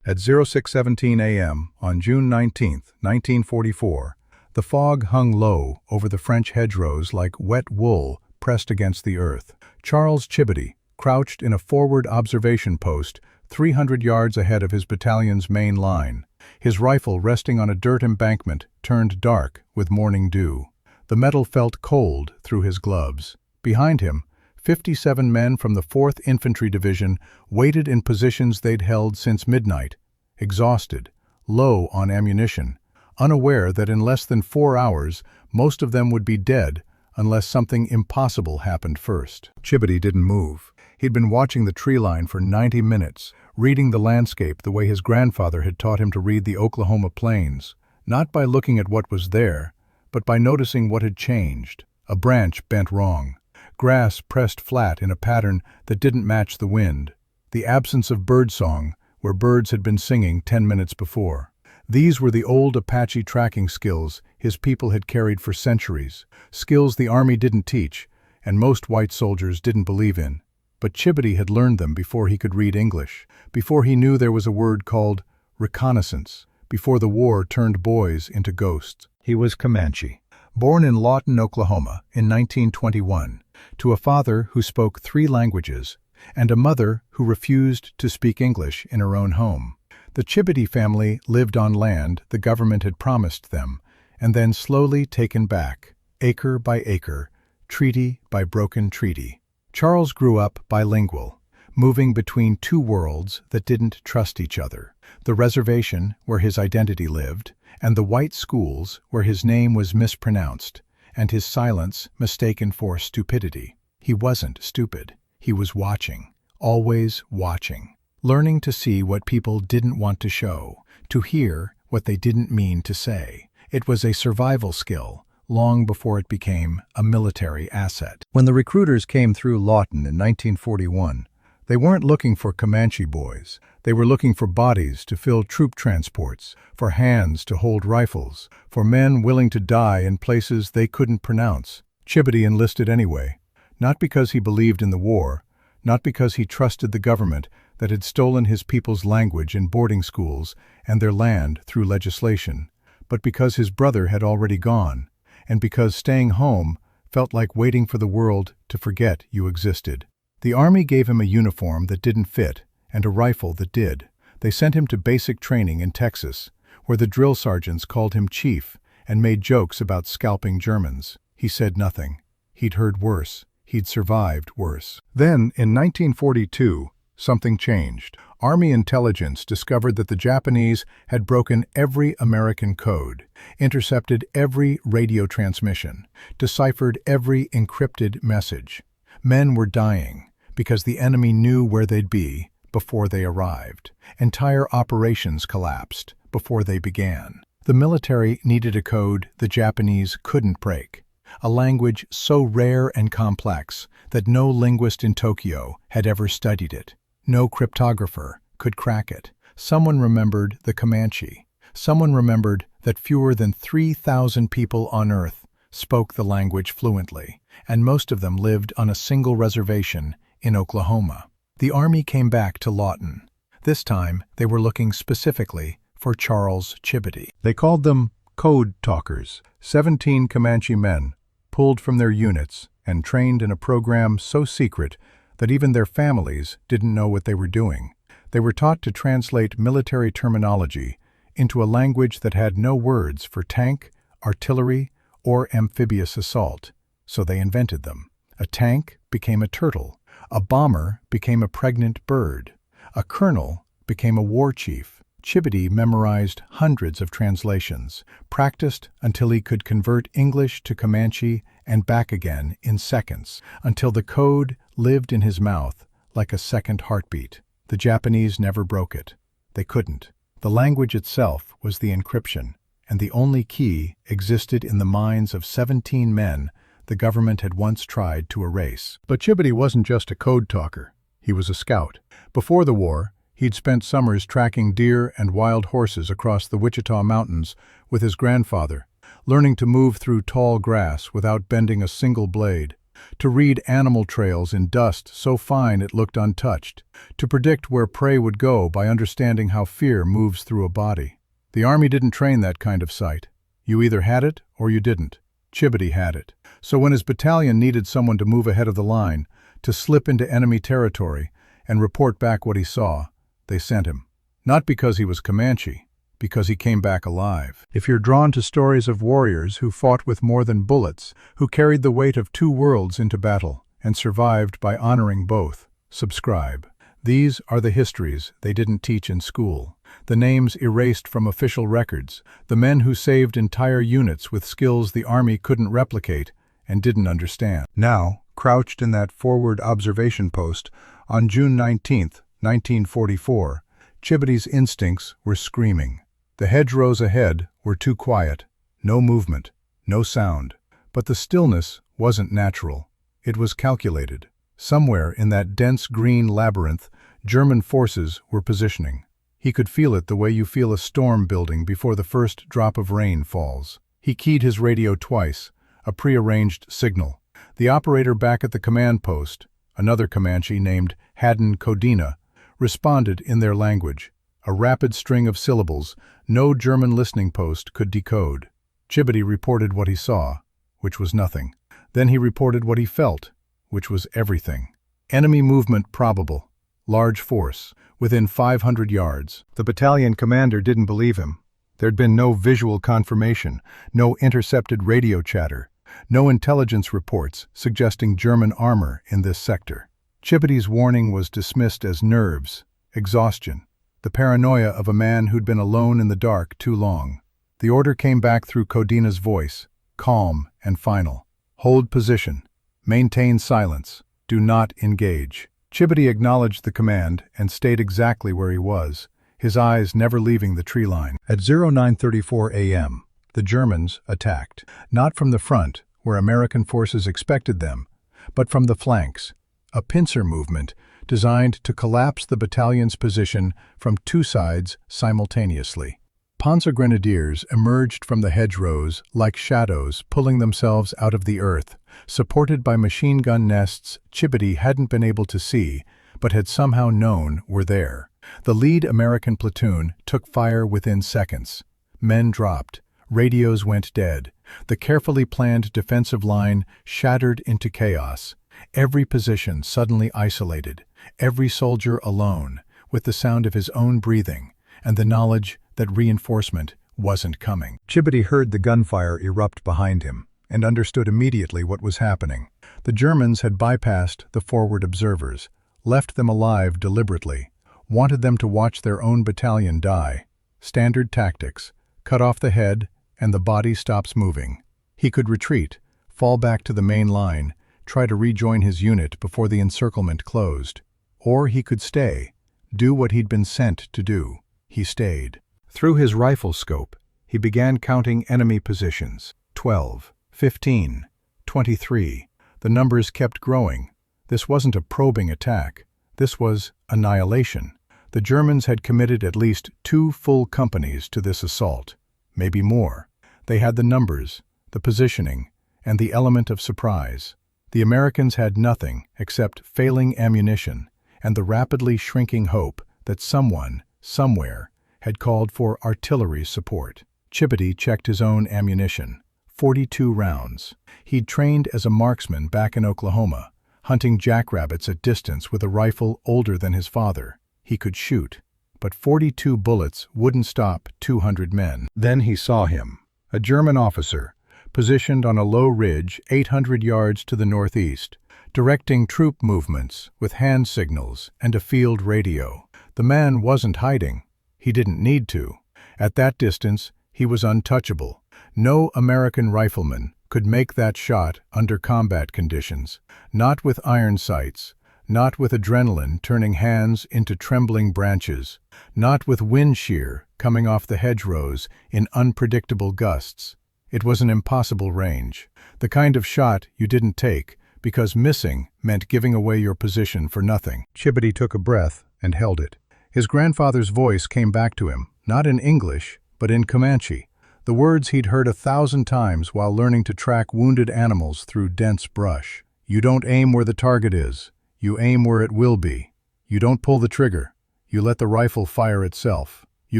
At 06:17 a.m. on June 19, 1944, the fog hung low over the French hedgerows like wet wool pressed against the earth. Charles Chibitty, crouched in a forward observation post 300 yards ahead of his battalion's main line, his rifle resting on a dirt embankment turned dark with morning dew. The metal felt cold through his gloves. Behind him, 57 men from the 4th Infantry Division waited in positions they'd held since midnight, exhausted, low on ammunition, unaware that in less than 4 hours most of them would be dead unless something impossible happened first. Chibitty didn't move. He'd been watching the tree line for 90 minutes, reading the landscape the way his grandfather had taught him to read the Oklahoma plains, not by looking at what was there, but by noticing what had changed. A branch bent wrong. Grass pressed flat in a pattern that didn't match the wind. The absence of birdsong, where birds had been singing 10 minutes before. These were the old Apache tracking skills his people had carried for centuries, skills the Army didn't teach, and most white soldiers didn't believe in. But Chibitty had learned them before he could read English, before he knew there was a word called reconnaissance, before the war turned boys into ghosts. He was Comanche, born in Lawton, Oklahoma in 1921, to a father who spoke 3 languages and a mother who refused to speak English in her own home. The Chibitty family lived on land the government had promised them, and then slowly taken back, acre by acre, treaty by broken treaty. Charles grew up bilingual, moving between 2 worlds that didn't trust each other: the reservation where his identity lived, and the white schools where his name was mispronounced, and his silence mistaken for stupidity. He wasn't stupid. He was watching, always watching, learning to see what people didn't want to show, to hear what they didn't mean to say. It was a survival skill, long before it became a military asset. When the recruiters came through Lawton in 1941, they weren't looking for Comanche boys. They were looking for bodies to fill troop transports, for hands to hold rifles, for men willing to die in places they couldn't pronounce. Chibitty enlisted anyway, not because he believed in the war, not because he trusted the government that had stolen his people's language in boarding schools and their land through legislation, but because his brother had already gone, and because staying home felt like waiting for the world to forget you existed. The Army gave him a uniform that didn't fit and a rifle that did. They sent him to basic training in Texas, where the drill sergeants called him chief and made jokes about scalping Germans. He said nothing. He'd heard worse. He'd survived worse. Then, in 1942, something changed. Army intelligence discovered that the Japanese had broken every American code, intercepted every radio transmission, deciphered every encrypted message. Men were dying because the enemy knew where they'd be before they arrived. Entire operations collapsed before they began. The military needed a code the Japanese couldn't break, a language so rare and complex that no linguist in Tokyo had ever studied it. No cryptographer could crack it. Someone remembered the Comanche. Someone remembered that fewer than 3,000 people on Earth spoke the language fluently, and most of them lived on a single reservation in Oklahoma. The Army came back to Lawton. This time, they were looking specifically for Charles Chibitty. They called them Code Talkers, 17 Comanche men, pulled from their units and trained in a program so secret that even their families didn't know what they were doing. They were taught to translate military terminology into a language that had no words for tank, artillery, or amphibious assault, so they invented them. A tank became a turtle, a bomber became a pregnant bird, a colonel became a war chief. Chibitty memorized hundreds of translations, practiced until he could convert English to Comanche and back again in seconds, until the code lived in his mouth like a second heartbeat. The Japanese never broke it. They couldn't. The language itself was the encryption, and the only key existed in the minds of 17 men the government had once tried to erase. But Chibitty wasn't just a code talker. He was a scout. Before the war, he'd spent summers tracking deer and wild horses across the Wichita Mountains with his grandfather, learning to move through tall grass without bending a single blade. to read animal trails in dust so fine it looked untouched, to predict where prey would go by understanding how fear moves through a body. The army didn't train that kind of sight. You either had it or you didn't. Chibitty had it. So when his battalion needed someone to move ahead of the line, to slip into enemy territory and report back what he saw, they sent him. Not because he was Comanche, because he came back alive. If you're drawn to stories of warriors who fought with more than bullets, who carried the weight of two worlds into battle and survived by honoring both, subscribe. These are the histories they didn't teach in school, the names erased from official records, the men who saved entire units with skills the army couldn't replicate and didn't understand. Now, crouched in that forward observation post on June 19, 1944, Chibitty's instincts were screaming. The hedgerows ahead were too quiet, no movement, no sound. But the stillness wasn't natural. It was calculated. Somewhere in that dense green labyrinth, German forces were positioning. He could feel it the way you feel a storm building before the first drop of rain falls. He keyed his radio twice, a prearranged signal. The operator back at the command post, another Comanche named Haddon Codina, responded in their language, a rapid string of syllables no German listening post could decode. Chibitty reported what he saw, which was nothing. Then he reported what he felt, which was everything. Enemy movement probable. Large force. Within 500 yards. The battalion commander didn't believe him. There'd been no visual confirmation, no intercepted radio chatter, no intelligence reports suggesting German armor in this sector. Chibitty's warning was dismissed as nerves, exhaustion, the paranoia of a man who'd been alone in the dark too long. The order came back through Codina's voice, calm and final. Hold position. Maintain silence. Do not engage. Chibitty acknowledged the command and stayed exactly where he was, his eyes never leaving the tree line. At 09:34 a.m., the Germans attacked, not from the front, where American forces expected them, but from the flanks, a pincer movement designed to collapse the battalion's position from two sides simultaneously. Panzer grenadiers emerged from the hedgerows like shadows pulling themselves out of the earth, supported by machine gun nests Chibitty hadn't been able to see, but had somehow known were there. The lead American platoon took fire within seconds. Men dropped. Radios went dead. The carefully planned defensive line shattered into chaos. Every position suddenly isolated, every soldier alone, with the sound of his own breathing, and the knowledge that reinforcement wasn't coming. Chibitty heard the gunfire erupt behind him, and understood immediately what was happening. The Germans had bypassed the forward observers, left them alive deliberately, wanted them to watch their own battalion die. Standard tactics: cut off the head, and the body stops moving. He could retreat, fall back to the main line, try to rejoin his unit before the encirclement closed. Or he could stay, do what he'd been sent to do. He stayed. Through his rifle scope, he began counting enemy positions. 12, 15, 23. The numbers kept growing. This wasn't a probing attack. This was annihilation. The Germans had committed at least 2 full companies to this assault, maybe more. They had the numbers, the positioning, and the element of surprise. The Americans had nothing except failing ammunition and the rapidly shrinking hope that someone, somewhere, had called for artillery support. Chibitty checked his own ammunition. 42 rounds. He'd trained as a marksman back in Oklahoma, hunting jackrabbits at distance with a rifle older than his father. He could shoot, but 42 bullets wouldn't stop 200 men. Then he saw him, a German officer, positioned on a low ridge 800 yards to the northeast, directing troop movements with hand signals and a field radio. The man wasn't hiding. He didn't need to. At that distance, he was untouchable. No American rifleman could make that shot under combat conditions, not with iron sights, not with adrenaline turning hands into trembling branches, not with wind shear coming off the hedgerows in unpredictable gusts. It was an impossible range, the kind of shot you didn't take because missing meant giving away your position for nothing. Chibitty took a breath and held it. His grandfather's voice came back to him, not in English, but in Comanche, the words he'd heard 1,000 times while learning to track wounded animals through dense brush. You don't aim where the target is. You aim where it will be. You don't pull the trigger. You let the rifle fire itself. You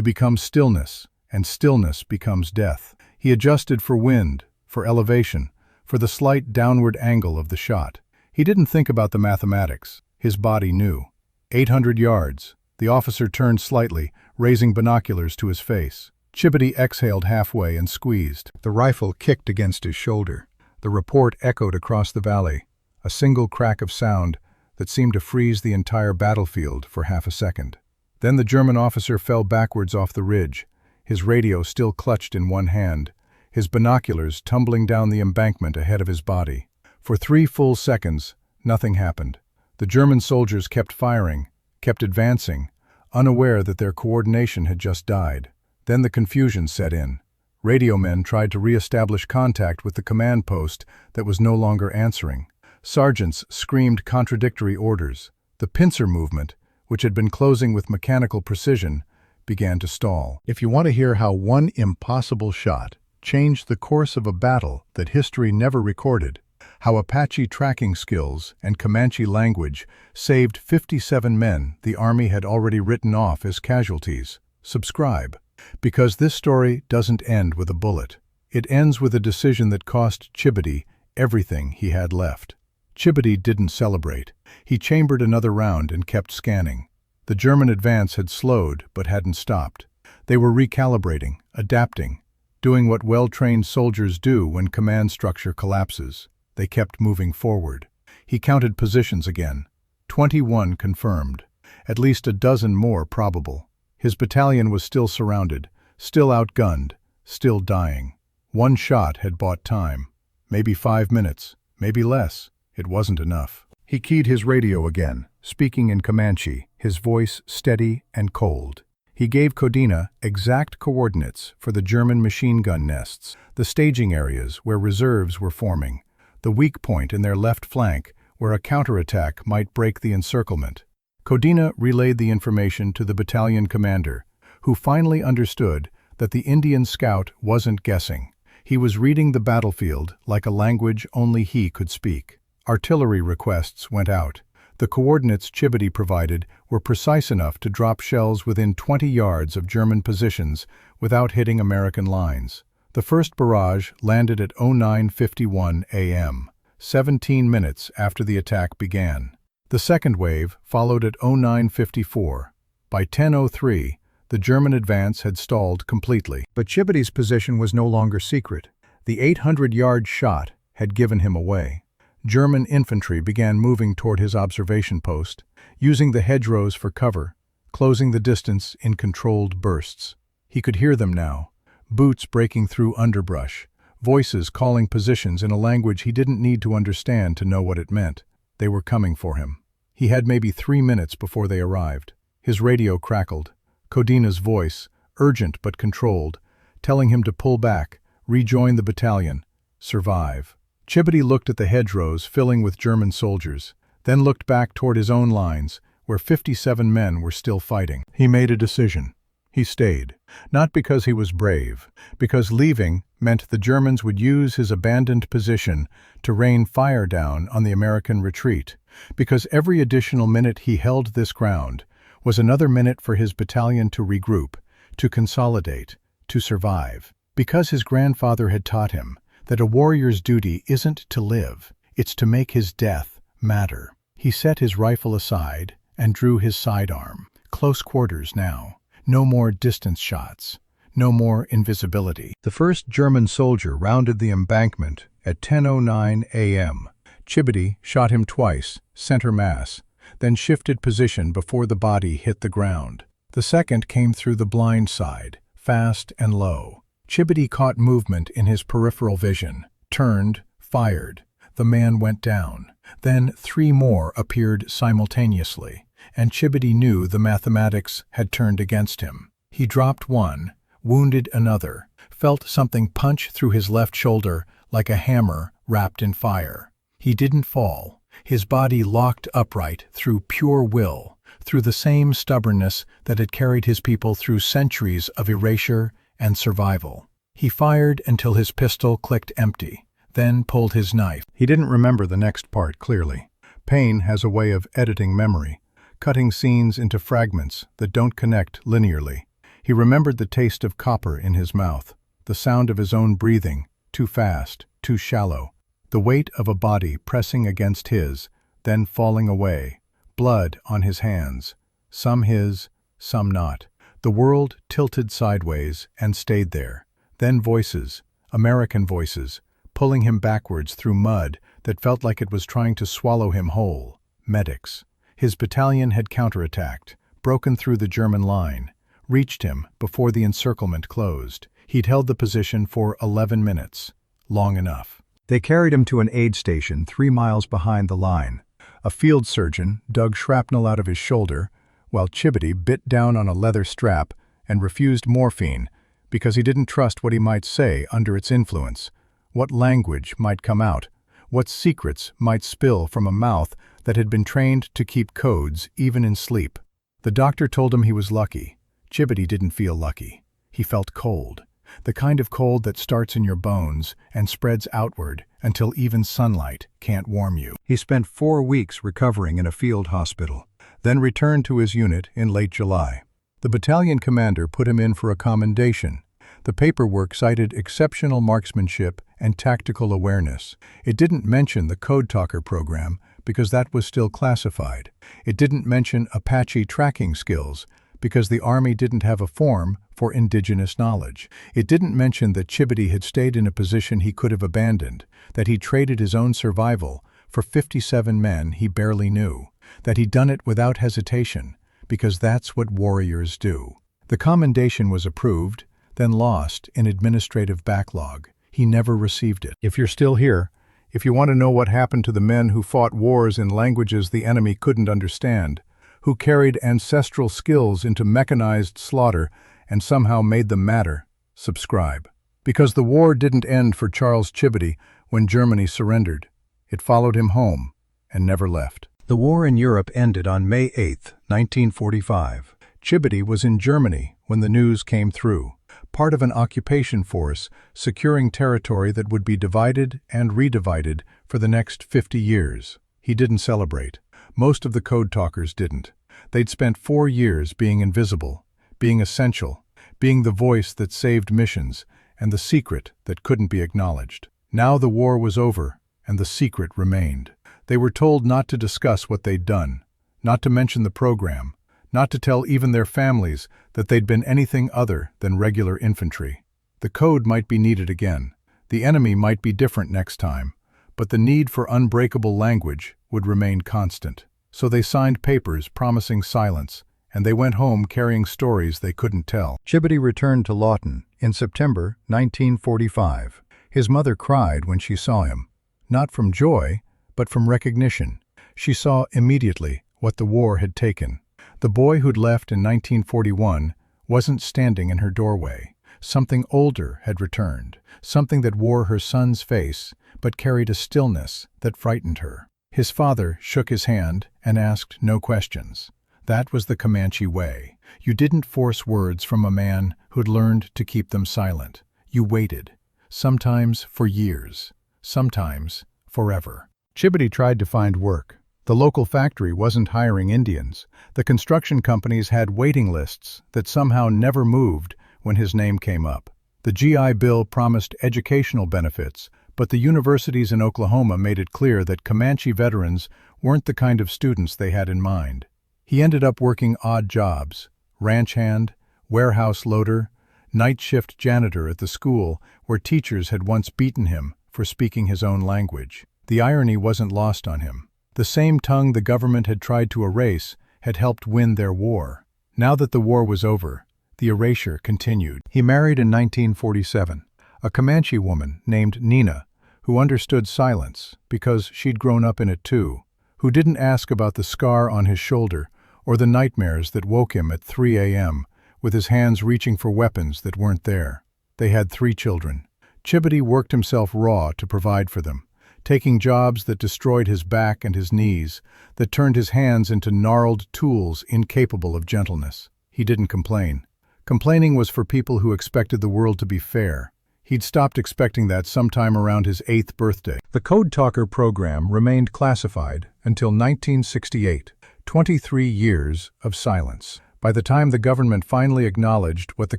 become stillness, and stillness becomes death. He adjusted for wind, for elevation, for the slight downward angle of the shot. He didn't think about the mathematics. His body knew. 800 yards. The officer turned slightly, raising binoculars to his face. Chibitty exhaled halfway and squeezed. The rifle kicked against his shoulder. The report echoed across the valley, a single crack of sound that seemed to freeze the entire battlefield for half a second. Then the German officer fell backwards off the ridge, his radio still clutched in one hand, his binoculars tumbling down the embankment ahead of his body. For 3 full seconds, nothing happened. The German soldiers kept firing, kept advancing, unaware that their coordination had just died. Then the confusion set in. Radio men tried to re-establish contact with the command post that was no longer answering. Sergeants screamed contradictory orders. The pincer movement, which had been closing with mechanical precision, began to stall. If you want to hear how one impossible shot changed the course of a battle that history never recorded, how Apache tracking skills and Comanche language saved 57 men the Army had already written off as casualties, subscribe. Because this story doesn't end with a bullet. It ends with a decision that cost Chibitty everything he had left. Chibitty didn't celebrate. He chambered another round and kept scanning. The German advance had slowed but hadn't stopped. They were recalibrating, adapting, doing what well-trained soldiers do when command structure collapses. They kept moving forward. He counted positions again. 21 confirmed. At least a dozen more probable. His battalion was still surrounded, still outgunned, still dying. One shot had bought time. Maybe 5 minutes, maybe less. It wasn't enough. He keyed his radio again, speaking in Comanche, his voice steady and cold. He gave Codina exact coordinates for the German machine gun nests, the staging areas where reserves were forming, the weak point in their left flank where a counterattack might break the encirclement. Codina relayed the information to the battalion commander, who finally understood that the Indian scout wasn't guessing. He was reading the battlefield like a language only he could speak. Artillery requests went out. The coordinates Chibitty provided were precise enough to drop shells within 20 yards of German positions without hitting American lines. The first barrage landed at 09:51 a.m., 17 minutes after the attack began. The second wave followed at 09:54. By 10:03, the German advance had stalled completely. But Chibitty's position was no longer secret. The 800-yard shot had given him away. German infantry began moving toward his observation post, using the hedgerows for cover, closing the distance in controlled bursts. He could hear them now, boots breaking through underbrush, voices calling positions in a language he didn't need to understand to know what it meant. They were coming for him. He had maybe 3 minutes before they arrived. His radio crackled. Codina's voice, urgent but controlled, telling him to pull back, rejoin the battalion, survive. Chibitty looked at the hedgerows filling with German soldiers, then looked back toward his own lines, where 57 men were still fighting. He made a decision. He stayed, not because he was brave, because leaving meant the Germans would use his abandoned position to rain fire down on the American retreat, because every additional minute he held this ground was another minute for his battalion to regroup, to consolidate, to survive, because his grandfather had taught him that a warrior's duty isn't to live, it's to make his death matter. He set his rifle aside and drew his sidearm. Close quarters now. No more distance shots. No more invisibility. The first German soldier rounded the embankment at 10:09 a.m. Chibitty shot him twice, center mass, then shifted position before the body hit the ground. The second came through the blind side, fast and low. Chibitty caught movement in his peripheral vision, turned, fired. The man went down. Then 3 more appeared simultaneously, and Chibitty knew the mathematics had turned against him. He dropped one, wounded another, felt something punch through his left shoulder like a hammer wrapped in fire. He didn't fall. His body locked upright through pure will, through the same stubbornness that had carried his people through centuries of erasure and survival. He fired until his pistol clicked empty, then pulled his knife. He didn't remember the next part clearly. Pain has a way of editing memory, cutting scenes into fragments that don't connect linearly. He remembered the taste of copper in his mouth, the sound of his own breathing, too fast, too shallow, the weight of a body pressing against his, then falling away, blood on his hands, some his, some not. The world tilted sideways and stayed there. Then voices, American voices, pulling him backwards through mud that felt like it was trying to swallow him whole. Medics. His battalion had counterattacked, broken through the German line, reached him before the encirclement closed. He'd held the position for 11 minutes. Long enough. They carried him to an aid station 3 miles behind the line. A field surgeon dug shrapnel out of his shoulder, while Chibitty bit down on a leather strap and refused morphine because he didn't trust what he might say under its influence, what language might come out, what secrets might spill from a mouth that had been trained to keep codes even in sleep. The doctor told him he was lucky. Chibitty didn't feel lucky. He felt cold. The kind of cold that starts in your bones and spreads outward until even sunlight can't warm you. He spent 4 weeks recovering in a field hospital, then returned to his unit in late July. The battalion commander put him in for a commendation. The paperwork cited exceptional marksmanship and tactical awareness. It didn't mention the Code Talker program because that was still classified. It didn't mention Apache tracking skills because the Army didn't have a form for indigenous knowledge. It didn't mention that Chibitty had stayed in a position he could have abandoned, that he traded his own survival for 57 men he barely knew, that he'd done it without hesitation, because that's what warriors do. The commendation was approved, then lost in administrative backlog. He never received it. If you're still here, if you want to know what happened to the men who fought wars in languages the enemy couldn't understand, who carried ancestral skills into mechanized slaughter and somehow made them matter, subscribe. Because the war didn't end for Charles Chibitty when Germany surrendered. It followed him home and never left. The war in Europe ended on May 8, 1945. Chibitty was in Germany when the news came through, part of an occupation force securing territory that would be divided and redivided for the next 50 years. He didn't celebrate. Most of the Code Talkers didn't. They'd spent 4 years being invisible, being essential, being the voice that saved missions, and the secret that couldn't be acknowledged. Now the war was over, and the secret remained. They were told not to discuss what they'd done, not to mention the program, not to tell even their families that they'd been anything other than regular infantry. The code might be needed again. The enemy might be different next time, but the need for unbreakable language would remain constant. So they signed papers promising silence, and they went home carrying stories they couldn't tell. Chibitty returned to Lawton in September 1945. His mother cried when she saw him, not from joy, but from recognition. She saw immediately what the war had taken. The boy who'd left in 1941 wasn't standing in her doorway. Something older had returned, something that wore her son's face, but carried a stillness that frightened her. His father shook his hand and asked no questions. That was the Comanche way. You didn't force words from a man who'd learned to keep them silent. You waited, sometimes for years, sometimes forever. Chibitty tried to find work. The local factory wasn't hiring Indians. The construction companies had waiting lists that somehow never moved when his name came up. The GI Bill promised educational benefits, but the universities in Oklahoma made it clear that Comanche veterans weren't the kind of students they had in mind. He ended up working odd jobs: ranch hand, warehouse loader, night shift janitor at the school where teachers had once beaten him for speaking his own language. The irony wasn't lost on him. The same tongue the government had tried to erase had helped win their war. Now that the war was over, the erasure continued. He married in 1947, a Comanche woman named Nina, who understood silence because she'd grown up in it too, who didn't ask about the scar on his shoulder or the nightmares that woke him at 3 a.m. with his hands reaching for weapons that weren't there. They had 3 children. Chibitty worked himself raw to provide for them, taking jobs that destroyed his back and his knees, that turned his hands into gnarled tools incapable of gentleness. He didn't complain. Complaining was for people who expected the world to be fair. He'd stopped expecting that sometime around his 8th birthday. The Code Talker program remained classified until 1968, 23 years of silence. By the time the government finally acknowledged what the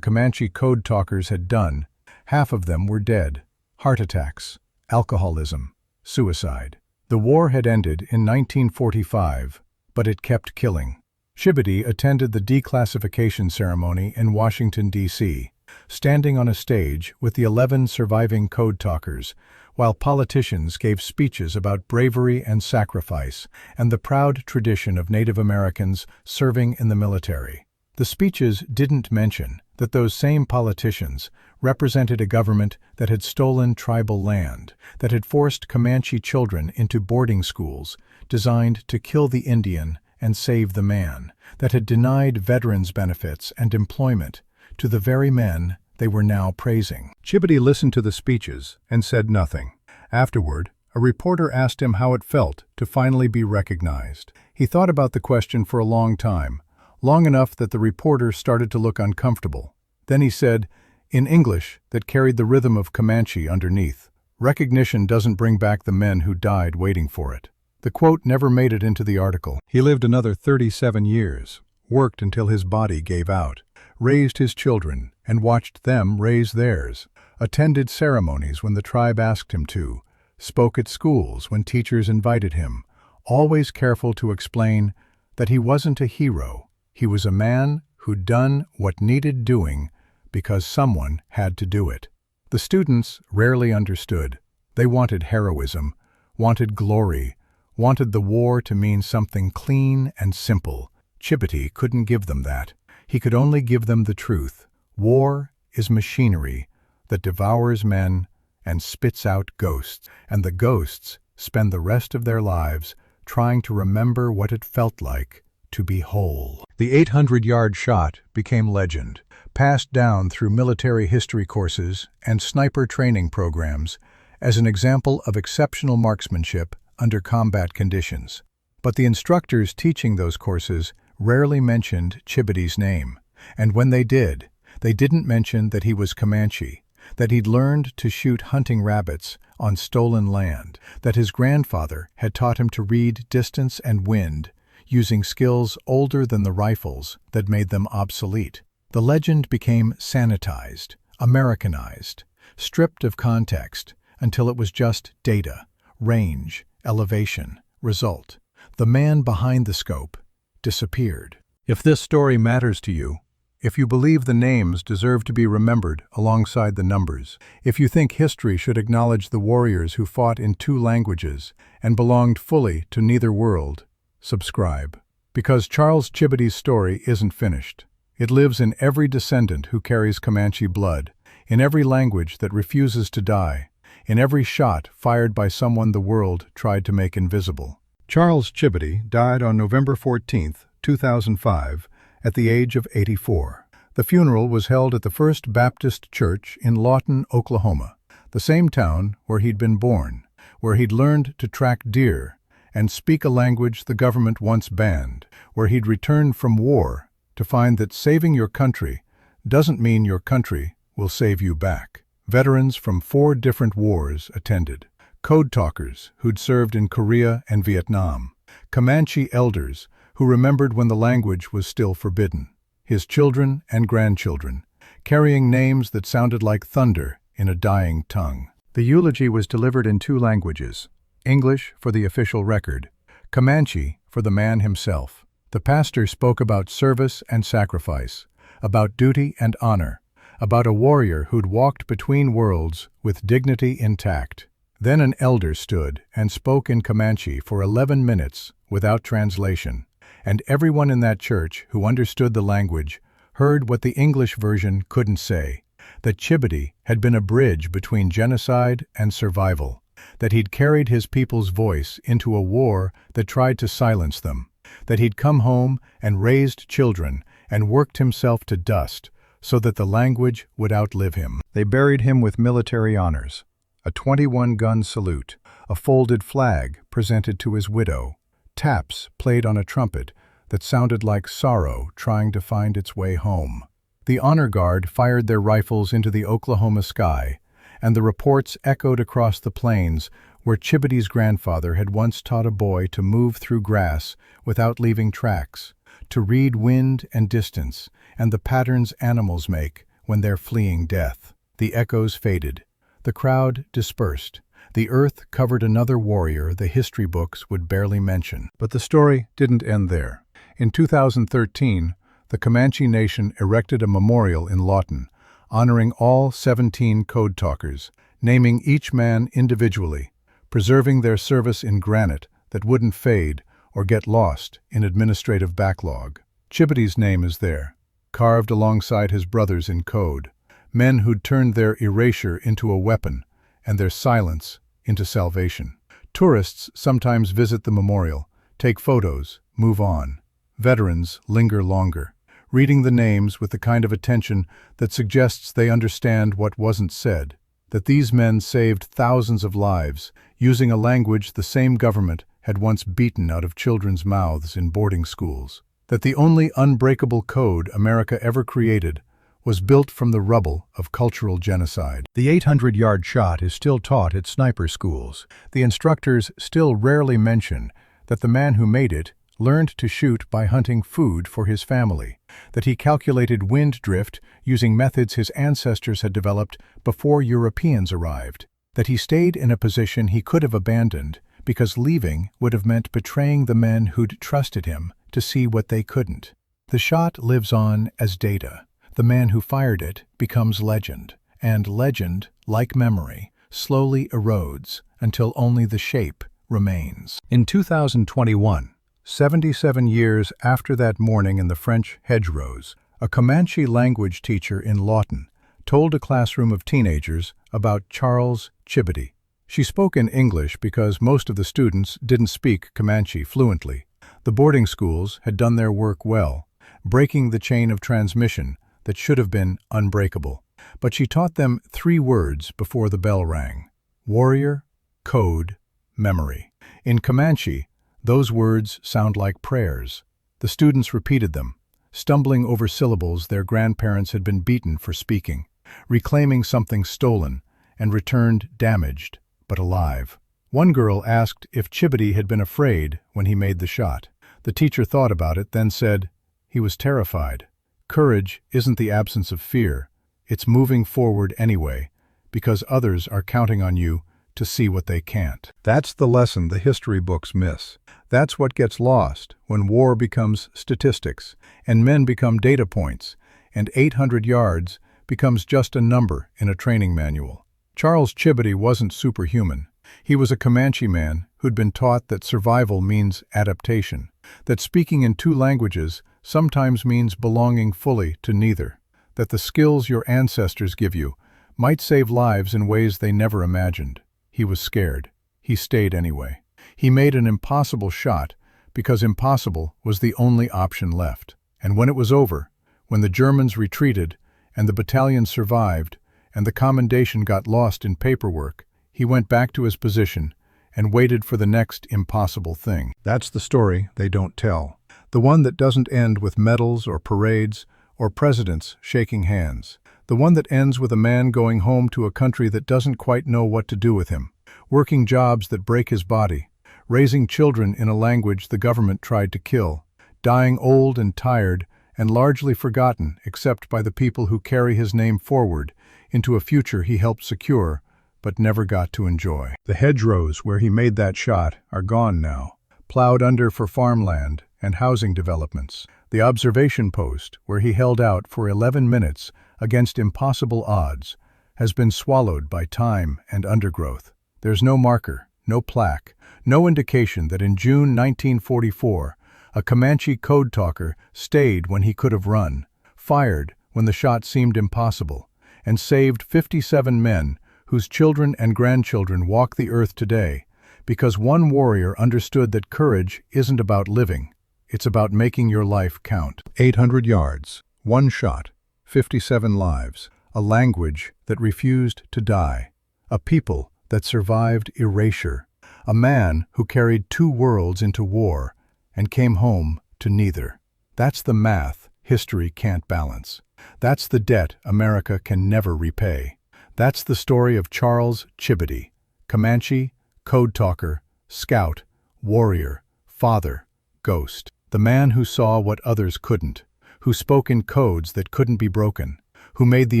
Comanche Code Talkers had done, half of them were dead. Heart attacks, alcoholism, suicide. The war had ended in 1945, but it kept killing. Chibitty attended the declassification ceremony in Washington, D.C., standing on a stage with the 11 surviving Code Talkers, while politicians gave speeches about bravery and sacrifice and the proud tradition of Native Americans serving in the military. The speeches didn't mention that those same politicians represented a government that had stolen tribal land, that had forced Comanche children into boarding schools designed to kill the Indian and save the man, that had denied veterans benefits and employment to the very men they were now praising. Chibitty listened to the speeches and said nothing. Afterward, a reporter asked him how it felt to finally be recognized. He thought about the question for a long time, long enough that the reporter started to look uncomfortable. Then he said, in English that carried the rhythm of Comanche underneath, "Recognition doesn't bring back the men who died waiting for it." The quote never made it into the article. He lived another 37 years, worked until his body gave out, raised his children and watched them raise theirs, attended ceremonies when the tribe asked him to, spoke at schools when teachers invited him, always careful to explain that he wasn't a hero, he was a man who'd done what needed doing because someone had to do it. The students rarely understood. They wanted heroism, wanted glory, wanted the war to mean something clean and simple. Chibitty couldn't give them that. He could only give them the truth. War is machinery that devours men and spits out ghosts, and the ghosts spend the rest of their lives trying to remember what it felt like to be whole. The 800-yard shot became legend, passed down through military history courses and sniper training programs as an example of exceptional marksmanship under combat conditions. But the instructors teaching those courses rarely mentioned Chibitty's name, and when they did, they didn't mention that he was Comanche, that he'd learned to shoot hunting rabbits on stolen land, that his grandfather had taught him to read distance and wind, using skills older than the rifles that made them obsolete. The legend became sanitized, Americanized, stripped of context until it was just data, range, elevation, result. The man behind the scope disappeared. If this story matters to you, if you believe the names deserve to be remembered alongside the numbers, if you think history should acknowledge the warriors who fought in 2 languages and belonged fully to neither world, subscribe. Because Charles Chibitty's story isn't finished. It lives in every descendant who carries Comanche blood, in every language that refuses to die, in every shot fired by someone the world tried to make invisible. Charles Chibitty died on November 14, 2005, at the age of 84. The funeral was held at the First Baptist Church in Lawton, Oklahoma, the same town where he'd been born, where he'd learned to track deer and speak a language the government once banned, where he'd returned from war to find that saving your country doesn't mean your country will save you back. Veterans from 4 different wars attended. Code Talkers who'd served in Korea and Vietnam. Comanche elders who remembered when the language was still forbidden. His children and grandchildren, carrying names that sounded like thunder in a dying tongue. The eulogy was delivered in 2 languages, English for the official record, Comanche for the man himself. The pastor spoke about service and sacrifice, about duty and honor, about a warrior who'd walked between worlds with dignity intact. Then an elder stood and spoke in Comanche for 11 minutes without translation, and everyone in that church who understood the language heard what the English version couldn't say, that Chibitty had been a bridge between genocide and survival, that he'd carried his people's voice into a war that tried to silence them, that he'd come home and raised children and worked himself to dust so that the language would outlive him. They buried him with military honors, a 21-gun salute, a folded flag presented to his widow, taps played on a trumpet that sounded like sorrow trying to find its way home. The honor guard fired their rifles into the Oklahoma sky and the reports echoed across the plains where Chibitty's grandfather had once taught a boy to move through grass without leaving tracks, to read wind and distance and the patterns animals make when they're fleeing death. The echoes faded. The crowd dispersed. The earth covered another warrior the history books would barely mention. But the story didn't end there. In 2013, the Comanche Nation erected a memorial in Lawton, honoring all 17 code talkers, naming each man individually, preserving their service in granite that wouldn't fade or get lost in administrative backlog. Chibitty's name is there, carved alongside his brothers in code, men who'd turned their erasure into a weapon and their silence into salvation. Tourists sometimes visit the memorial, take photos, move on. Veterans linger longer, reading the names with the kind of attention that suggests they understand what wasn't said, that these men saved thousands of lives, using a language the same government had once beaten out of children's mouths in boarding schools, that the only unbreakable code America ever created was built from the rubble of cultural genocide. The 800-yard shot is still taught at sniper schools. The instructors still rarely mention that the man who made it learned to shoot by hunting food for his family, that he calculated wind drift using methods his ancestors had developed before Europeans arrived, that he stayed in a position he could have abandoned because leaving would have meant betraying the men who'd trusted him to see what they couldn't. The shot lives on as data. The man who fired it becomes legend, and legend, like memory, slowly erodes until only the shape remains. In 2021, 77 years after that morning in the French hedgerows, a Comanche language teacher in Lawton told a classroom of teenagers about Charles Chibitty. She spoke in English because most of the students didn't speak Comanche fluently. The boarding schools had done their work well, breaking the chain of transmission that should have been unbreakable. But she taught them 3 words before the bell rang: warrior, code, memory. In Comanche, those words sound like prayers. The students repeated them, stumbling over syllables their grandparents had been beaten for speaking, reclaiming something stolen and returned damaged, but alive. One girl asked if Chibitty had been afraid when he made the shot. The teacher thought about it, then said, "He was terrified." Courage isn't the absence of fear, it's moving forward anyway, because others are counting on you to see what they can't. That's the lesson the history books miss. That's what gets lost when war becomes statistics, and men become data points, and 800 yards becomes just a number in a training manual. Charles Chibitty wasn't superhuman. He was a Comanche man who'd been taught that survival means adaptation, that speaking in 2 languages sometimes means belonging fully to neither, that the skills your ancestors give you might save lives in ways they never imagined. He was scared. He stayed anyway. He made an impossible shot because impossible was the only option left. And when it was over, when the Germans retreated and the battalion survived and the commendation got lost in paperwork, he went back to his position and waited for the next impossible thing. That's the story they don't tell. The one that doesn't end with medals or parades or presidents shaking hands. The one that ends with a man going home to a country that doesn't quite know what to do with him, working jobs that break his body, raising children in a language the government tried to kill, dying old and tired and largely forgotten except by the people who carry his name forward into a future he helped secure but never got to enjoy. The hedgerows where he made that shot are gone now, plowed under for farmland and housing developments. The observation post, where he held out for 11 minutes against impossible odds, has been swallowed by time and undergrowth. There's no marker, no plaque, no indication that in June 1944, a Comanche Code Talker stayed when he could have run, fired when the shot seemed impossible, and saved 57 men whose children and grandchildren walk the earth today, because one warrior understood that courage isn't about living, it's about making your life count. 800 yards, 1 shot, 57 lives, a language that refused to die, a people that survived erasure, a man who carried 2 worlds into war and came home to neither. That's the math history can't balance. That's the debt America can never repay. That's the story of Charles Chibitty, Comanche, Code Talker, Scout, Warrior, Father, Ghost. The man who saw what others couldn't, who spoke in codes that couldn't be broken, who made the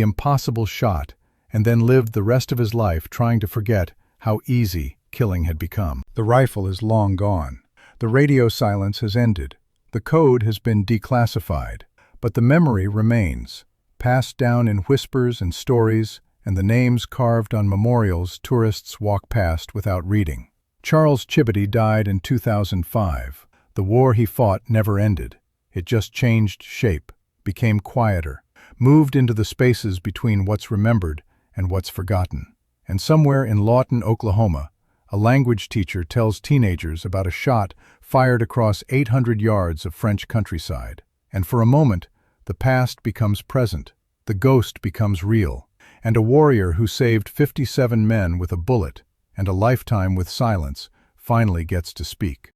impossible shot, and then lived the rest of his life trying to forget how easy killing had become. The rifle is long gone. The radio silence has ended. The code has been declassified. But the memory remains, passed down in whispers and stories, and the names carved on memorials tourists walk past without reading. Charles Chibitty died in 2005. The war he fought never ended. It just changed shape, became quieter, moved into the spaces between what's remembered and what's forgotten. And somewhere in Lawton, Oklahoma, a language teacher tells teenagers about a shot fired across 800 yards of French countryside. And for a moment, the past becomes present, the ghost becomes real, and a warrior who saved 57 men with a bullet and a lifetime with silence finally gets to speak.